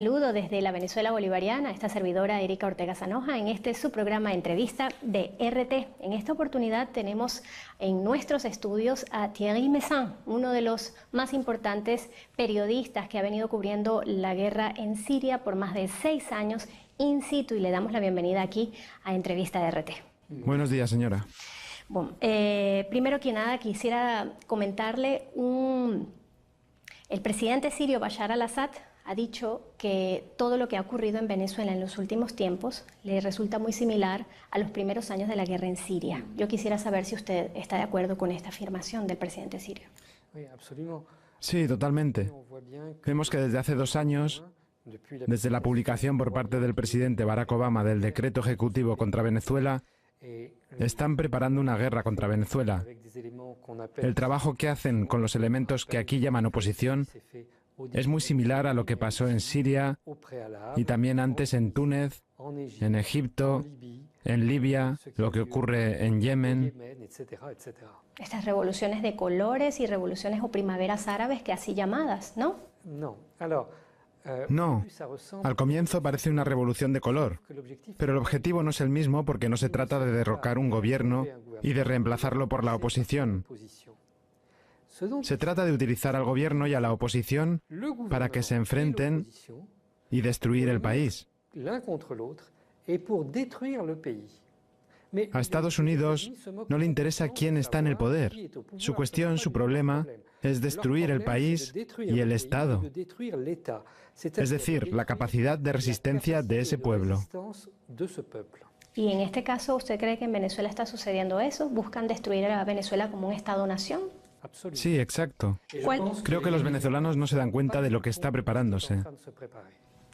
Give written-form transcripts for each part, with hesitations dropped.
Saludo desde la Venezuela bolivariana, esta servidora Erika Ortega Sanoja, en este su programa Entrevista de RT. En esta oportunidad tenemos en nuestros estudios a Thierry Meyssan, uno de los más importantes periodistas que ha venido cubriendo la guerra en Siria por más de 6 años in situ, y le damos la bienvenida aquí a Entrevista de RT. Buenos días, señora. Bueno, primero que nada quisiera comentarle, el presidente sirio Bashar al-Assad ha dicho que todo lo que ha ocurrido en Venezuela en los últimos tiempos le resulta muy similar a los primeros años de la guerra en Siria. Yo quisiera saber si usted está de acuerdo con esta afirmación del presidente sirio. Sí, totalmente. Vemos que desde hace 2 años, desde la publicación por parte del presidente Barack Obama del decreto ejecutivo contra Venezuela, están preparando una guerra contra Venezuela. El trabajo que hacen con los elementos que aquí llaman oposición es muy similar a lo que pasó en Siria y también antes en Túnez, en Egipto, en Libia, lo que ocurre en Yemen. Estas revoluciones de colores y revoluciones o primaveras árabes, que así llamadas, ¿no? No, al comienzo parece una revolución de color, pero el objetivo no es el mismo porque no se trata de derrocar un gobierno y de reemplazarlo por la oposición. Se trata de utilizar al gobierno y a la oposición para que se enfrenten y destruir el país. A Estados Unidos no le interesa quién está en el poder. Su cuestión, su problema, es destruir el país y el Estado. Es decir, la capacidad de resistencia de ese pueblo. Y en este caso, ¿usted cree que en Venezuela está sucediendo eso? ¿Buscan destruir a Venezuela como un Estado-nación? Sí, exacto. Creo que los venezolanos no se dan cuenta de lo que está preparándose.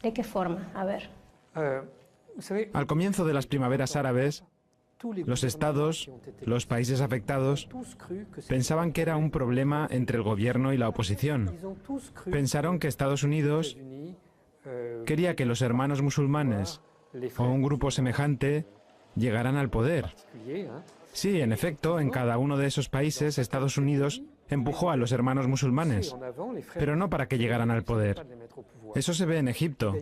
¿De qué forma? A ver. Al comienzo de las primaveras árabes, los estados, los países afectados, pensaban que era un problema entre el gobierno y la oposición. Pensaron que Estados Unidos quería que los hermanos musulmanes o un grupo semejante llegaran al poder. Sí, en efecto, en cada uno de esos países, Estados Unidos empujó a los hermanos musulmanes, pero no para que llegaran al poder. Eso se ve en Egipto,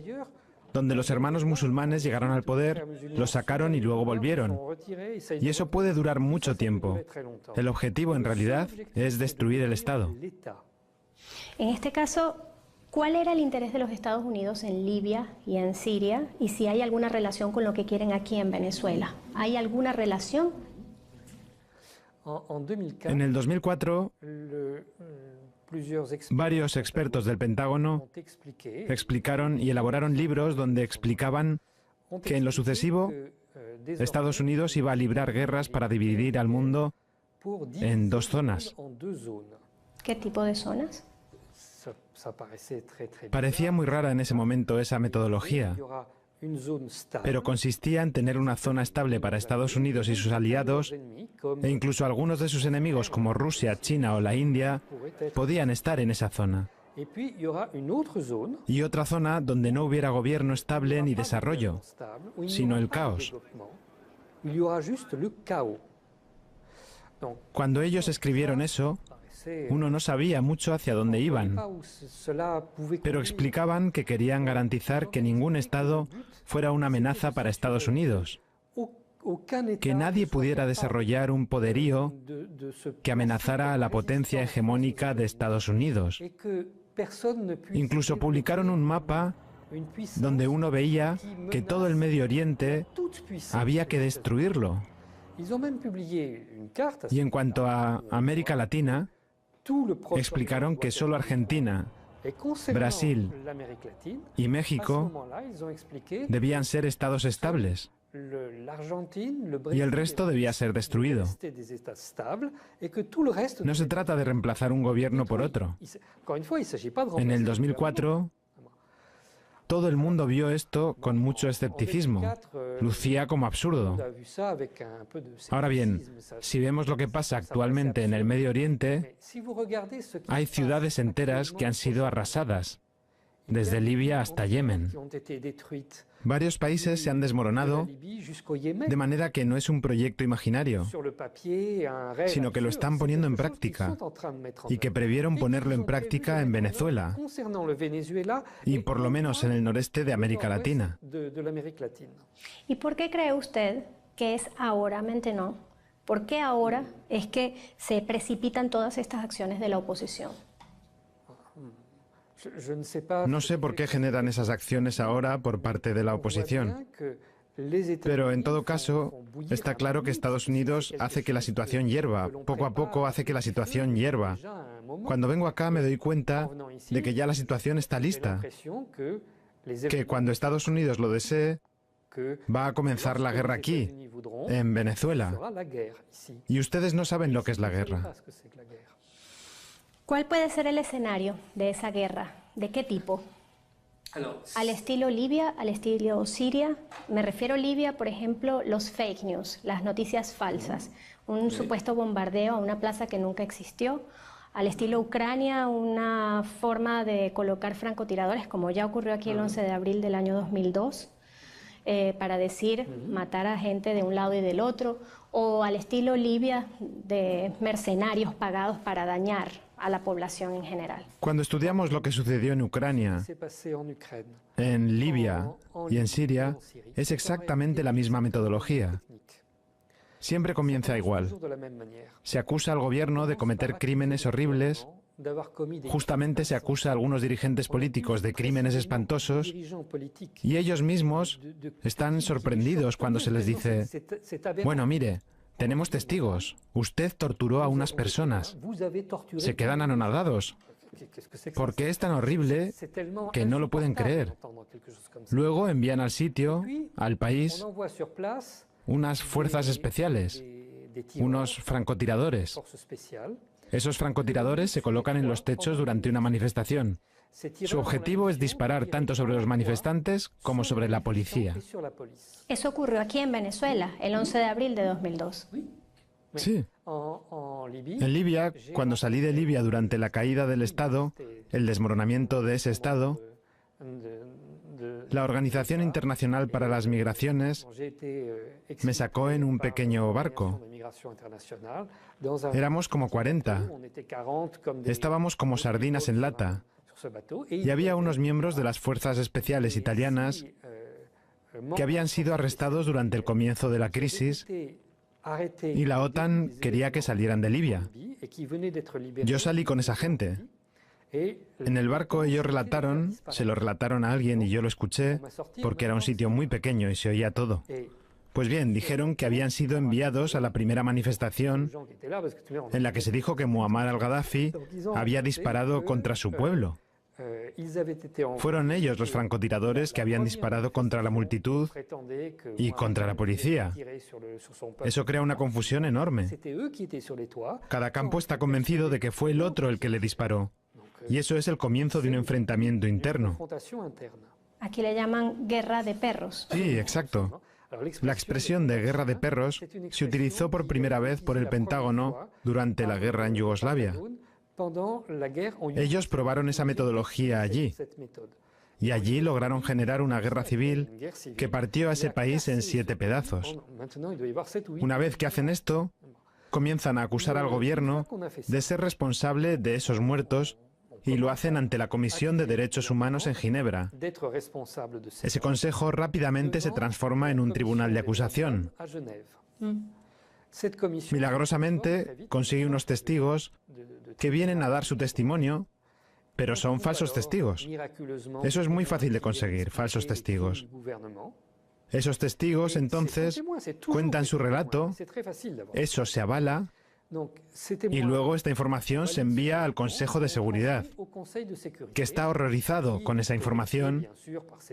donde los hermanos musulmanes llegaron al poder, los sacaron y luego volvieron. Y eso puede durar mucho tiempo. El objetivo, en realidad, es destruir el Estado. En este caso, ¿cuál era el interés de los Estados Unidos en Libia y en Siria? Y si hay alguna relación con lo que quieren aquí en Venezuela. ¿Hay alguna relación? En el 2004, varios expertos del Pentágono explicaron y elaboraron libros donde explicaban que en lo sucesivo Estados Unidos iba a librar guerras para dividir al mundo en 2 zonas. ¿Qué tipo de zonas? Parecía muy rara en ese momento esa metodología, pero consistía en tener una zona estable para Estados Unidos y sus aliados, e incluso algunos de sus enemigos como Rusia, China o la India podían estar en esa zona. Y otra zona donde no hubiera gobierno estable ni desarrollo, sino el caos. Cuando ellos escribieron eso, uno no sabía mucho hacia dónde iban, pero explicaban que querían garantizar que ningún Estado fuera una amenaza para Estados Unidos, que nadie pudiera desarrollar un poderío que amenazara a la potencia hegemónica de Estados Unidos. Incluso publicaron un mapa donde uno veía que todo el Medio Oriente había que destruirlo. Y en cuanto a América Latina, explicaron que solo Argentina, Brasil y México debían ser estados estables y el resto debía ser destruido. No se trata de reemplazar un gobierno por otro. En el 2004, todo el mundo vio esto con mucho escepticismo. Lucía como absurdo. Ahora bien, si vemos lo que pasa actualmente en el Medio Oriente, hay ciudades enteras que han sido arrasadas. desde Libia hasta Yemen. Varios países se han desmoronado, de manera que no es un proyecto imaginario, sino que lo están poniendo en práctica y que previeron ponerlo en práctica en Venezuela y por lo menos en el noreste de América Latina. ¿Y por qué cree usted que es ahora, Maintenant? ¿Por qué ahora es que se precipitan todas estas acciones de la oposición? No sé por qué generan esas acciones ahora por parte de la oposición, pero en todo caso está claro que Estados Unidos hace que la situación hierva, poco a poco hace que la situación hierva. Cuando vengo acá me doy cuenta de que ya la situación está lista, que cuando Estados Unidos lo desee, va a comenzar la guerra aquí, en Venezuela. Y ustedes no saben lo que es la guerra. ¿Cuál puede ser el escenario de esa guerra? ¿De qué tipo? ¿Al estilo Libia, al estilo Siria? Me refiero a Libia, por ejemplo, los fake news, las noticias falsas, un supuesto bombardeo a una plaza que nunca existió. Al estilo Ucrania, una forma de colocar francotiradores, como ya ocurrió aquí el 11 de abril del año 2002, para decir matar a gente de un lado y del otro, o al estilo Libia, de mercenarios pagados para dañar a la población en general. Cuando estudiamos lo que sucedió en Ucrania, en Libia y en Siria, es exactamente la misma metodología. Siempre comienza igual. Se acusa al gobierno de cometer crímenes horribles. Justamente se acusa a algunos dirigentes políticos de crímenes espantosos y ellos mismos están sorprendidos cuando se les dice: bueno, mire, tenemos testigos, usted torturó a unas personas. Se quedan anonadados, porque es tan horrible que no lo pueden creer. Luego envían al sitio, al país, unas fuerzas especiales, unos francotiradores. Esos francotiradores se colocan en los techos durante una manifestación. Su objetivo es disparar tanto sobre los manifestantes como sobre la policía. Eso ocurrió aquí en Venezuela, el 11 de abril de 2002. Sí. En Libia, cuando salí de Libia durante la caída del Estado, el desmoronamiento de ese Estado, la Organización Internacional para las Migraciones me sacó en un pequeño barco. Éramos como 40. Estábamos como sardinas en lata. Y había unos miembros de las fuerzas especiales italianas que habían sido arrestados durante el comienzo de la crisis y la OTAN quería que salieran de Libia. Yo salí con esa gente. En el barco ellos relataron, se lo relataron a alguien y yo lo escuché, porque era un sitio muy pequeño y se oía todo. Pues bien, dijeron que habían sido enviados a la primera manifestación en la que se dijo que Muammar al-Gaddafi había disparado contra su pueblo. Fueron ellos los francotiradores que habían disparado contra la multitud y contra la policía. Eso crea una confusión enorme. Cada campo está convencido de que fue el otro el que le disparó. Y eso es el comienzo de un enfrentamiento interno. Aquí le llaman guerra de perros. Sí, exacto. La expresión de guerra de perros se utilizó por primera vez por el Pentágono durante la guerra en Yugoslavia. Ellos probaron esa metodología allí. Y allí lograron generar una guerra civil que partió a ese país en 7 pedazos. Una vez que hacen esto, comienzan a acusar al gobierno de ser responsable de esos muertos y lo hacen ante la Comisión de Derechos Humanos en Ginebra. Ese consejo rápidamente se transforma en un tribunal de acusación. Milagrosamente consigue unos testigos que vienen a dar su testimonio, pero son falsos testigos. Eso es muy fácil de conseguir, falsos testigos. Esos testigos entonces cuentan su relato, eso se avala, y luego esta información se envía al Consejo de Seguridad, que está horrorizado con esa información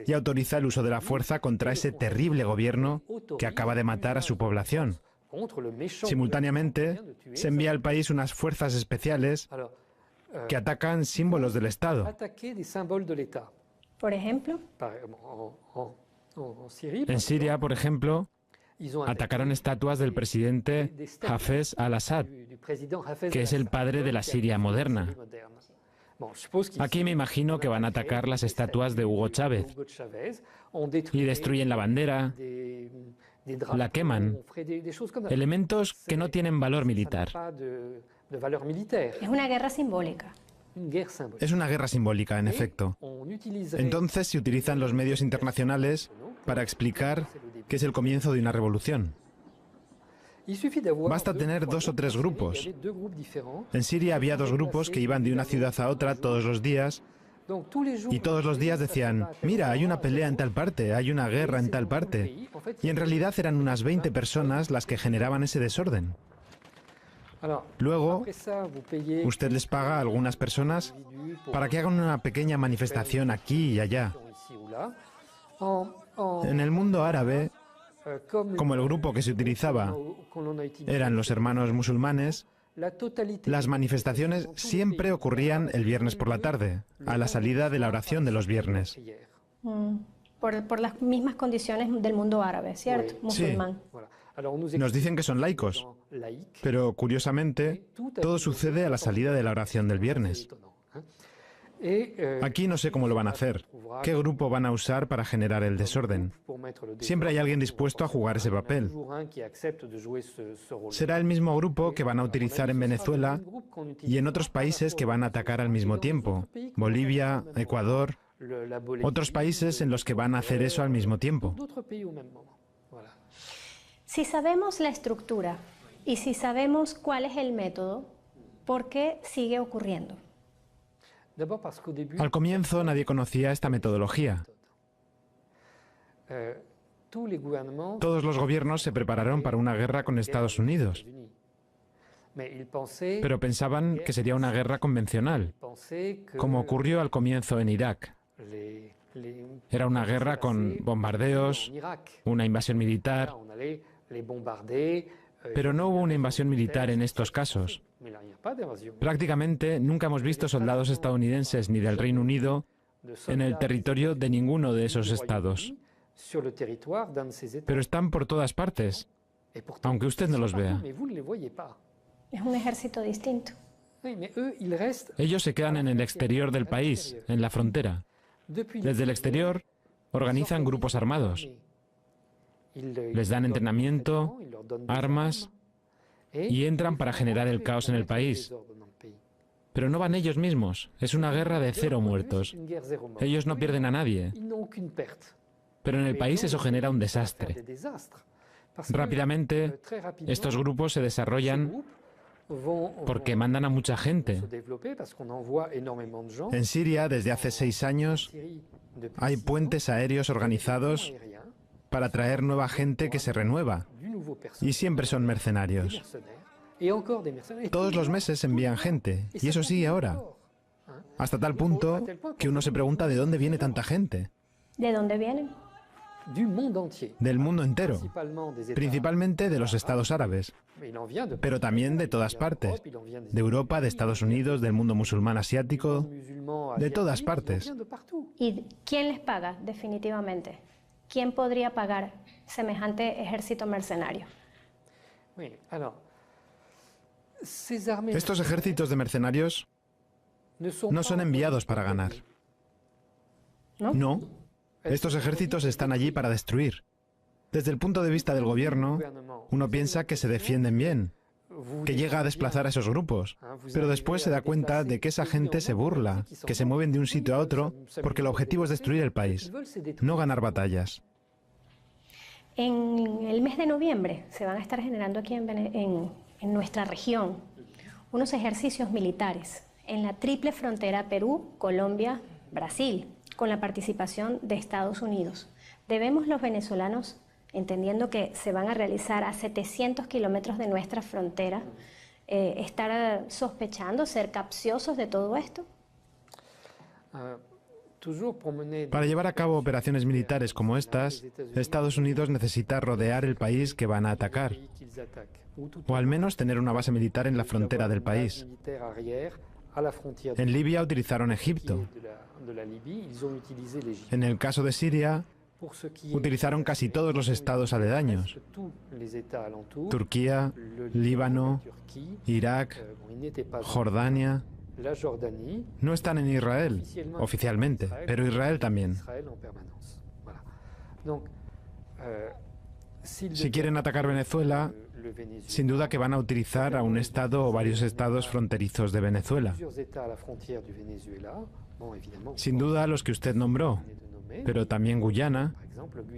y autoriza el uso de la fuerza contra ese terrible gobierno que acaba de matar a su población. Simultáneamente, se envía al país unas fuerzas especiales que atacan símbolos del Estado. Por ejemplo, en Siria, por ejemplo, atacaron estatuas del presidente Hafez al-Assad, que es el padre de la Siria moderna. Aquí me imagino que van a atacar las estatuas de Hugo Chávez y destruyen la bandera, la queman, elementos que no tienen valor militar. Es una guerra simbólica. Es una guerra simbólica, en efecto. Entonces se utilizan los medios internacionales para explicar que es el comienzo de una revolución. Basta tener 2 o 3 grupos. En Siria había 2 grupos que iban de una ciudad a otra todos los días y todos los días decían, mira, hay una pelea en tal parte, hay una guerra en tal parte. Y en realidad eran unas 20 personas las que generaban ese desorden. Luego, usted les paga a algunas personas para que hagan una pequeña manifestación aquí y allá. En el mundo árabe, como el grupo que se utilizaba eran los hermanos musulmanes, las manifestaciones siempre ocurrían el viernes por la tarde, a la salida de la oración de los viernes. Por las mismas condiciones del mundo árabe, ¿cierto? Musulmán. Sí. Nos dicen que son laicos, pero curiosamente todo sucede a la salida de la oración del viernes. Aquí no sé cómo lo van a hacer, qué grupo van a usar para generar el desorden. Siempre hay alguien dispuesto a jugar ese papel. Será el mismo grupo que van a utilizar en Venezuela y en otros países que van a atacar al mismo tiempo. Bolivia, Ecuador, otros países en los que van a hacer eso al mismo tiempo. Si sabemos la estructura y si sabemos cuál es el método, ¿por qué sigue ocurriendo? Al comienzo nadie conocía esta metodología. Todos los gobiernos se prepararon para una guerra con Estados Unidos, pero pensaban que sería una guerra convencional, como ocurrió al comienzo en Irak. Era una guerra con bombardeos, una invasión militar, pero no hubo una invasión militar en estos casos. Prácticamente nunca hemos visto soldados estadounidenses ni del Reino Unido en el territorio de ninguno de esos estados. Pero están por todas partes, aunque usted no los vea. Es un ejército distinto. Ellos se quedan en el exterior del país, en la frontera. Desde el exterior organizan grupos armados. Les dan entrenamiento, armas y entran para generar el caos en el país. Pero no van ellos mismos, es una guerra de 0 muertos. Ellos no pierden a nadie. Pero en el país eso genera un desastre. Rápidamente, estos grupos se desarrollan porque mandan a mucha gente. En Siria, desde hace 6 años, hay puentes aéreos organizados para traer nueva gente que se renueva. Y siempre son mercenarios. Todos los meses envían gente, y eso sigue ahora. Hasta tal punto que uno se pregunta de dónde viene tanta gente. ¿De dónde vienen? Del mundo entero, principalmente de los estados árabes, pero también de todas partes, de Europa, de Estados Unidos, del mundo musulmán asiático, de todas partes. ¿Y quién les paga definitivamente? ¿Quién podría pagar semejante ejército mercenario? Estos ejércitos de mercenarios no son enviados para ganar. No. Estos ejércitos están allí para destruir. Desde el punto de vista del gobierno, uno piensa que se defienden bien, que llega a desplazar a esos grupos, pero después se da cuenta de que esa gente se burla, que se mueven de un sitio a otro, porque el objetivo es destruir el país, no ganar batallas. En el mes de noviembre se van a estar generando aquí en nuestra región unos ejercicios militares en la triple frontera Perú, Colombia, Brasil, con la participación de Estados Unidos. Debemos los venezolanos, entendiendo que se van a realizar a 700 kilómetros de nuestra frontera, estar sospechando, ser capciosos de todo esto. Para llevar a cabo operaciones militares como estas, Estados Unidos necesita rodear el país que van a atacar, o al menos tener una base militar en la frontera del país. En Libia utilizaron Egipto. En el caso de Siria, utilizaron casi todos los estados aledaños: Turquía, Líbano, Irak, Jordania. No están en Israel, oficialmente, pero Israel también. Si quieren atacar Venezuela, sin duda que van a utilizar a un estado o varios estados fronterizos de Venezuela. Sin duda los que usted nombró, pero también Guyana,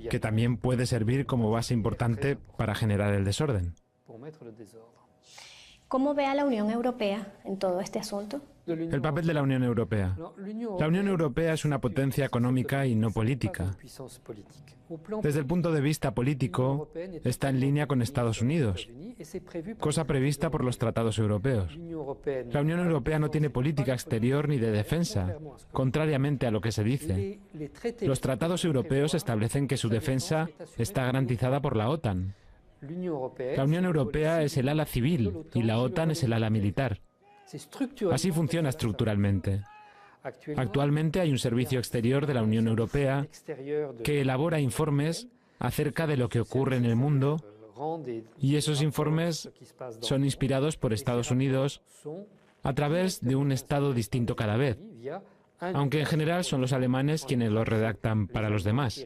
que también puede servir como base importante para generar el desorden. ¿Cómo ve a la Unión Europea en todo este asunto? El papel de la Unión Europea. La Unión Europea es una potencia económica y no política. Desde el punto de vista político, está en línea con Estados Unidos, cosa prevista por los tratados europeos. La Unión Europea no tiene política exterior ni de defensa, contrariamente a lo que se dice. Los tratados europeos establecen que su defensa está garantizada por la OTAN. La Unión Europea es el ala civil y la OTAN es el ala militar. Así funciona estructuralmente. Actualmente hay un servicio exterior de la Unión Europea que elabora informes acerca de lo que ocurre en el mundo y esos informes son inspirados por Estados Unidos a través de un Estado distinto cada vez, aunque en general son los alemanes quienes los redactan para los demás.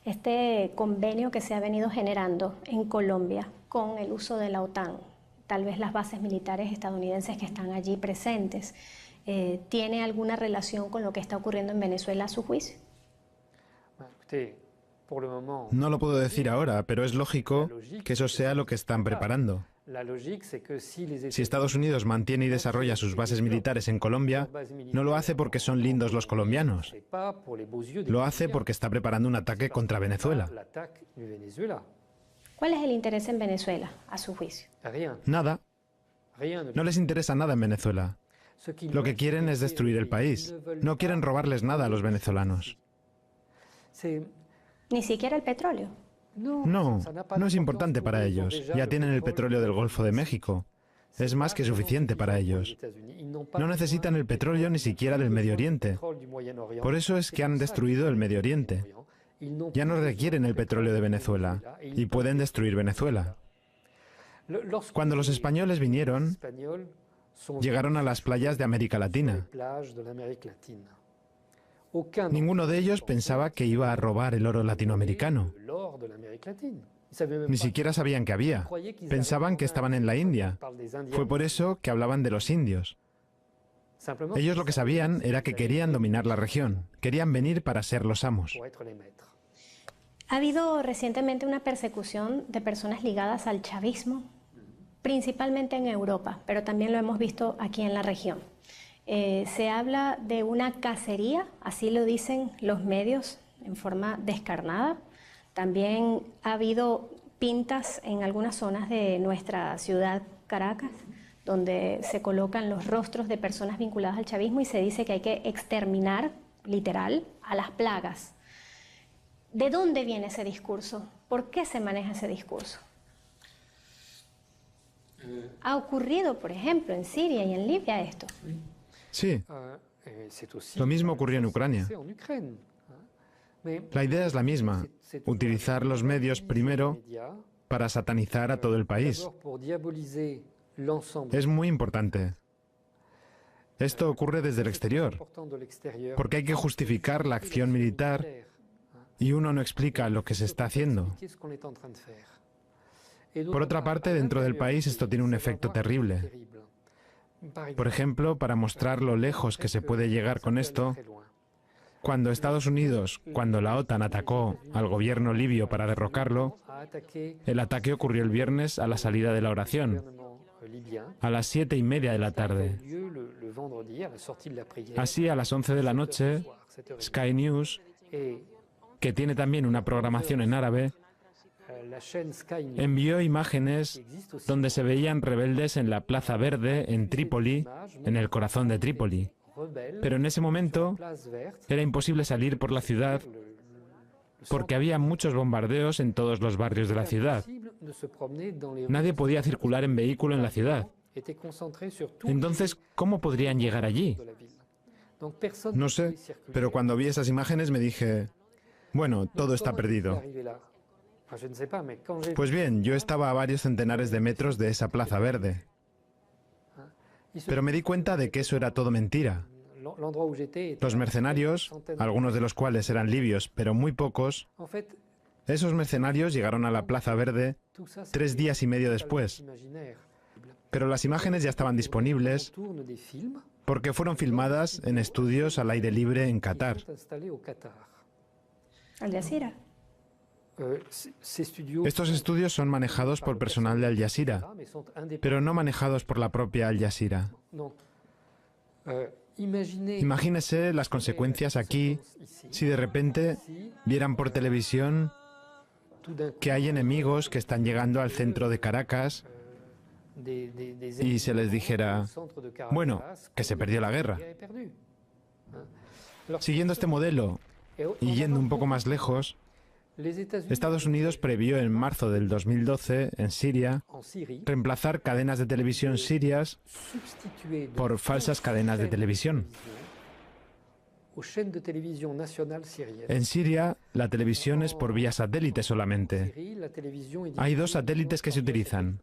Este convenio que se ha venido generando en Colombia con el uso de la OTAN, tal vez las bases militares estadounidenses que están allí presentes, ¿tiene alguna relación con lo que está ocurriendo en Venezuela a su juicio? No lo puedo decir ahora, pero es lógico que eso sea lo que están preparando. Si Estados Unidos mantiene y desarrolla sus bases militares en Colombia, no lo hace porque son lindos los colombianos. Lo hace porque está preparando un ataque contra Venezuela. ¿Cuál es el interés en Venezuela, a su juicio? Nada. No les interesa nada en Venezuela. Lo que quieren es destruir el país. No quieren robarles nada a los venezolanos. Ni siquiera el petróleo. No, no es importante para ellos. Ya tienen el petróleo del Golfo de México. Es más que suficiente para ellos. No necesitan el petróleo ni siquiera del Medio Oriente. Por eso es que han destruido el Medio Oriente. Ya no requieren el petróleo de Venezuela y pueden destruir Venezuela. Cuando los españoles vinieron, llegaron a las playas de América Latina. Ninguno de ellos pensaba que iba a robar el oro latinoamericano. Ni siquiera sabían que había. Pensaban que estaban en la India. Fue por eso que hablaban de los indios. Ellos lo que sabían era que querían dominar la región. Querían venir para ser los amos. Ha habido recientemente una persecución de personas ligadas al chavismo, principalmente en Europa, pero también lo hemos visto aquí en la región. Se habla de una cacería, así lo dicen los medios, en forma descarnada. También ha habido pintas en algunas zonas de nuestra ciudad, Caracas, donde se colocan los rostros de personas vinculadas al chavismo y se dice que hay que exterminar, literal, a las plagas. ¿De dónde viene ese discurso? ¿Por qué se maneja ese discurso? ¿Ha ocurrido, por ejemplo, en Siria y en Libia esto? Sí, lo mismo ocurrió en Ucrania. La idea es la misma, utilizar los medios primero para satanizar a todo el país. Es muy importante. Esto ocurre desde el exterior, porque hay que justificar la acción militar y uno no explica lo que se está haciendo. Por otra parte, dentro del país esto tiene un efecto terrible. Por ejemplo, para mostrar lo lejos que se puede llegar con esto, cuando Estados Unidos, cuando la OTAN atacó al gobierno libio para derrocarlo, el ataque ocurrió el viernes a la salida de la oración, a las 7:30 de la tarde. Así, a las 11 de la noche, Sky News, que tiene también una programación en árabe, envió imágenes donde se veían rebeldes en la Plaza Verde, en Trípoli, en el corazón de Trípoli. Pero en ese momento era imposible salir por la ciudad porque había muchos bombardeos en todos los barrios de la ciudad. Nadie podía circular en vehículo en la ciudad. Entonces, ¿cómo podrían llegar allí? No sé, pero cuando vi esas imágenes me dije, bueno, todo está perdido. Pues bien, yo estaba a varios centenares de metros de esa Plaza Verde. Pero me di cuenta de que eso era todo mentira. Los mercenarios, algunos de los cuales eran libios, pero muy pocos, esos mercenarios llegaron a la Plaza Verde 3 días y medio después. Pero las imágenes ya estaban disponibles porque fueron filmadas en estudios al aire libre en Qatar. Al Jazeera. Estos estudios son manejados por personal de Al Jazeera, pero no manejados por la propia Al Jazeera. Imagínese las consecuencias aquí si de repente vieran por televisión que hay enemigos que están llegando al centro de Caracas y se les dijera, bueno, que se perdió la guerra. Siguiendo este modelo y yendo un poco más lejos, Estados Unidos previó en marzo del 2012, en Siria, reemplazar cadenas de televisión sirias por falsas cadenas de televisión. En Siria, la televisión es por vía satélite solamente. Hay 2 satélites que se utilizan.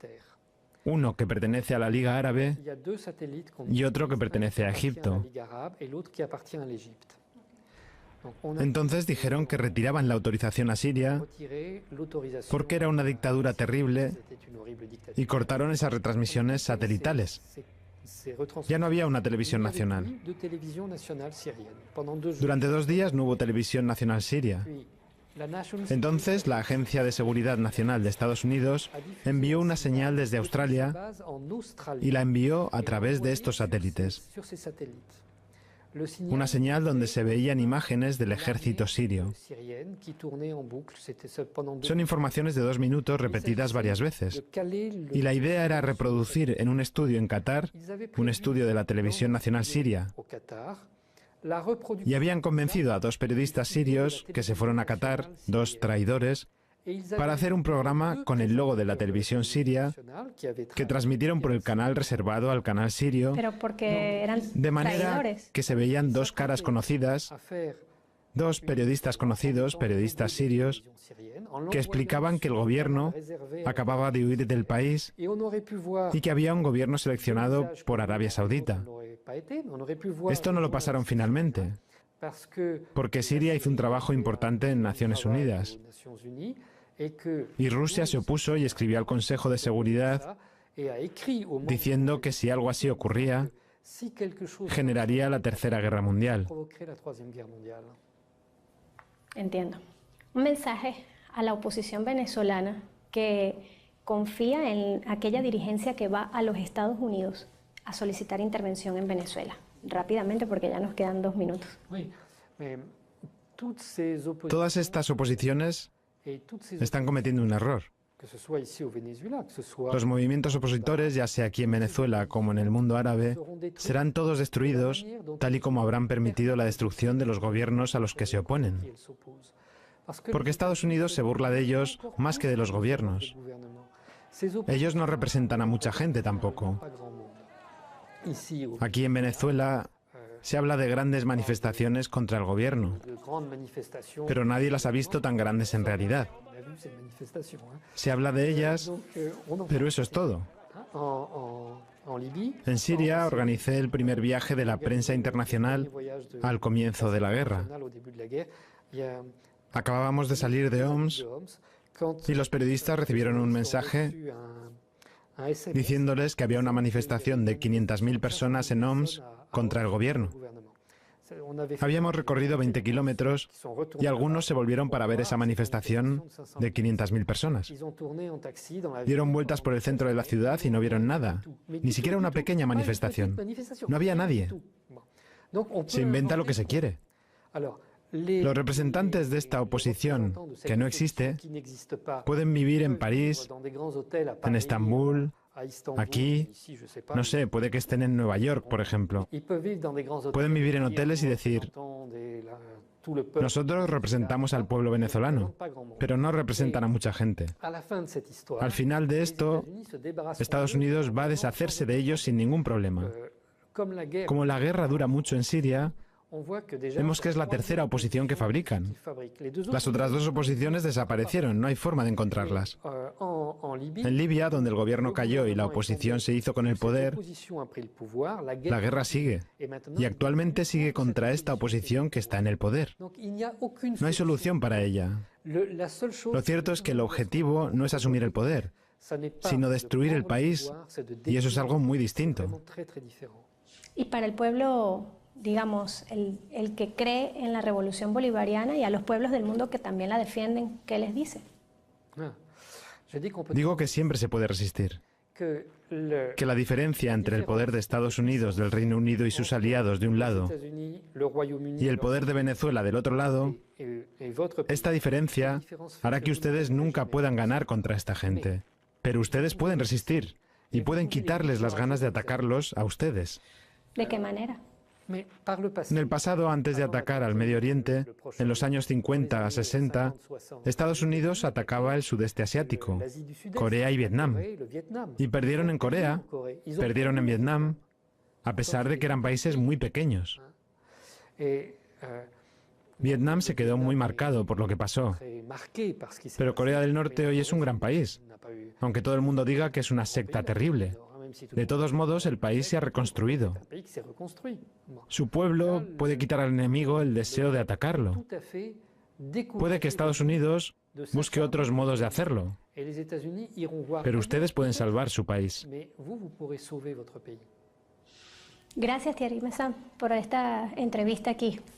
Uno que pertenece a la Liga Árabe y otro que pertenece a Egipto. Entonces dijeron que retiraban la autorización a Siria porque era una dictadura terrible y cortaron esas retransmisiones satelitales. Ya no había una televisión nacional. Durante 2 días no hubo televisión nacional siria. Entonces la Agencia de Seguridad Nacional de Estados Unidos envió una señal desde Australia y la envió a través de estos satélites. Una señal donde se veían imágenes del ejército sirio. Son informaciones de 2 minutos repetidas varias veces. Y la idea era reproducir en un estudio en Qatar, un estudio de la televisión nacional siria. Y habían convencido a 2 periodistas sirios que se fueron a Qatar, 2 traidores, para hacer un programa con el logo de la televisión siria que transmitieron por el canal reservado al canal sirio, Pero porque eran de manera traidores. que se veían 2 caras conocidas, 2 periodistas conocidos, periodistas sirios, que explicaban que el gobierno acababa de huir del país y que había un gobierno seleccionado por Arabia Saudita. Esto no lo pasaron finalmente, porque Siria hizo un trabajo importante en Naciones Unidas. Y Rusia se opuso y escribió al Consejo de Seguridad diciendo que si algo así ocurría, generaría la Tercera Guerra Mundial. Entiendo. Un mensaje a la oposición venezolana que confía en aquella dirigencia que va a los Estados Unidos a solicitar intervención en Venezuela. Rápidamente, porque ya nos quedan 2 minutos. Todas estas oposiciones están cometiendo un error. Los movimientos opositores, ya sea aquí en Venezuela como en el mundo árabe, serán todos destruidos, tal y como habrán permitido la destrucción de los gobiernos a los que se oponen. Porque Estados Unidos se burla de ellos más que de los gobiernos. Ellos no representan a mucha gente tampoco. Aquí en Venezuela se habla de grandes manifestaciones contra el gobierno, pero nadie las ha visto tan grandes en realidad. Se habla de ellas, pero eso es todo. En Siria organicé el primer viaje de la prensa internacional al comienzo de la guerra. Acabábamos de salir de Homs y los periodistas recibieron un mensaje diciéndoles que había una manifestación de 500.000 personas en Homs contra el gobierno. Habíamos recorrido 20 kilómetros y algunos se volvieron para ver esa manifestación de 500.000 personas. Dieron vueltas por el centro de la ciudad y no vieron nada, ni siquiera una pequeña manifestación. No había nadie. Se inventa lo que se quiere. Los representantes de esta oposición, que no existe, pueden vivir en París, en Estambul, aquí, no sé, puede que estén en Nueva York, por ejemplo. Pueden vivir en hoteles y decir, nosotros representamos al pueblo venezolano, pero no representan a mucha gente. Al final de esto, Estados Unidos va a deshacerse de ellos sin ningún problema. Como la guerra dura mucho en Siria, vemos que es la tercera oposición que fabrican. Las otras 2 oposiciones desaparecieron, no hay forma de encontrarlas. En Libia, donde el gobierno cayó y la oposición se hizo con el poder, la guerra sigue. Y actualmente sigue contra esta oposición que está en el poder. No hay solución para ella. Lo cierto es que el objetivo no es asumir el poder, sino destruir el país, y eso es algo muy distinto. Y para el pueblo, digamos, el que cree en la revolución bolivariana y a los pueblos del mundo que también la defienden, ¿qué les dice? Digo que siempre se puede resistir. Que la diferencia entre el poder de Estados Unidos, del Reino Unido y sus aliados de un lado, y el poder de Venezuela del otro lado, esta diferencia hará que ustedes nunca puedan ganar contra esta gente. Pero ustedes pueden resistir y pueden quitarles las ganas de atacarlos a ustedes. ¿De qué manera? En el pasado, antes de atacar al Medio Oriente, en los años 50 a 60, Estados Unidos atacaba el sudeste asiático, Corea y Vietnam. Y perdieron en Corea, perdieron en Vietnam, a pesar de que eran países muy pequeños. Vietnam se quedó muy marcado por lo que pasó. Pero Corea del Norte hoy es un gran país, aunque todo el mundo diga que es una secta terrible. De todos modos, el país se ha reconstruido. Su pueblo puede quitar al enemigo el deseo de atacarlo. Puede que Estados Unidos busque otros modos de hacerlo, pero ustedes pueden salvar su país. Gracias, Thierry Meyssan, por esta entrevista aquí